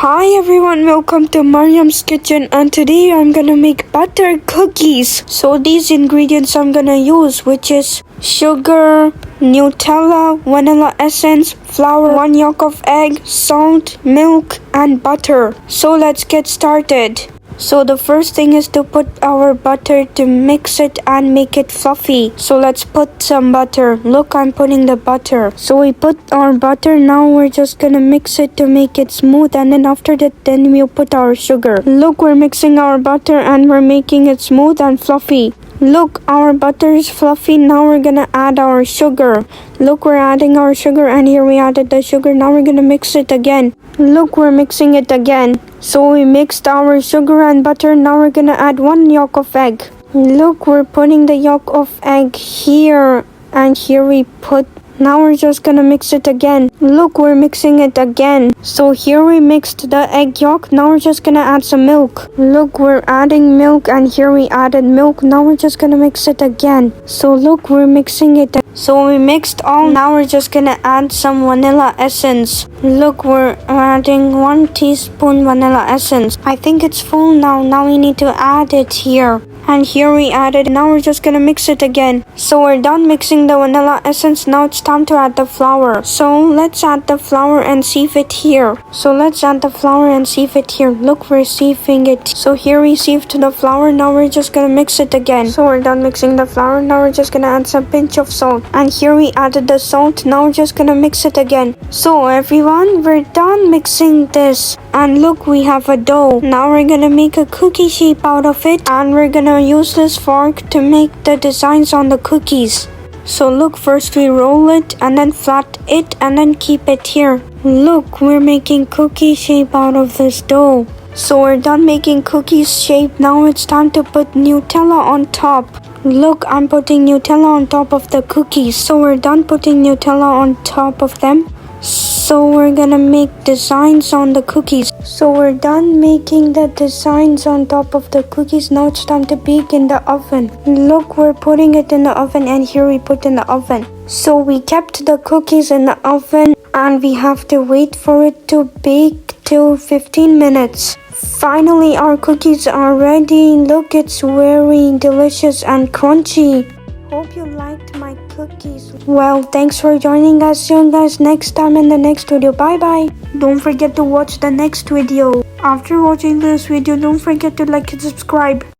Hi everyone, welcome to Maryam's kitchen, and today I'm gonna make butter cookies. So these ingredients I'm gonna use, which is sugar, Nutella, vanilla essence, flour, 1 yolk of egg, salt, milk and butter. So let's get started. So the first thing is to put our butter to mix it and make it fluffy. So let's put some butter. Look, I'm putting the butter. So we put our butter. Now we're just gonna mix it to make it smooth, and then after that then we'll put our sugar. Look, we're mixing our butter and we're making it smooth and fluffy. Look, our butter is fluffy. Now we're gonna add our sugar. Look, we're adding our sugar, and here we added the sugar. Now we're gonna mix it again. Look, we're mixing it again. So we mixed our sugar and butter. Now we're gonna add 1 yolk of egg. Look, we're putting the yolk of egg here, and here we put. Now we're just gonna mix it again. Look, we're mixing it again. So here we mixed the egg yolk. Now we're just gonna add some milk. Look, we're adding milk, and here we added milk. Now we're just gonna mix it again. So look, we're mixing it. So we mixed all. Now we're just gonna add some vanilla essence. Look, we're adding 1 teaspoon vanilla essence. I think it's full now. Now we need to add it here. And here we added. Now we're just gonna mix it again. So we're done mixing the vanilla essence. Now it's time to add the flour. So let's add the flour and sieve it here. So let's add the flour and sieve it here. Look, we're sieving it. So here we sieved the flour. Now we're just gonna mix it again. So we're done mixing the flour. Now we're just gonna add some pinch of salt. And here we added the salt. Now we're just gonna mix it again. So everyone, we're done mixing this. And look, we have a dough. Now we're gonna make a cookie shape out of it, and we're gonna use this fork to make the designs on the cookies. So look, first we roll it and then flat it and then keep it here. Look, we're making cookie shape out of this dough. So we're done making cookies shape. Now it's time to put Nutella on top. Look, I'm putting Nutella on top of the cookies. So we're done putting Nutella on top of them. So we're gonna make designs on the cookies. So we're done making the designs on top of the cookies. Now it's time to bake in the oven. Look, we're putting it in the oven, and here we put in the oven. So we kept the cookies in the oven, and we have to wait for it to bake till 15 minutes. Finally, our cookies are ready. Look, it's very delicious and crunchy. Hope you liked my cookies. Well, thanks for joining us. See you guys next time in the next video. Bye bye. Don't forget to watch the next video. After watching this video, don't forget to like and subscribe.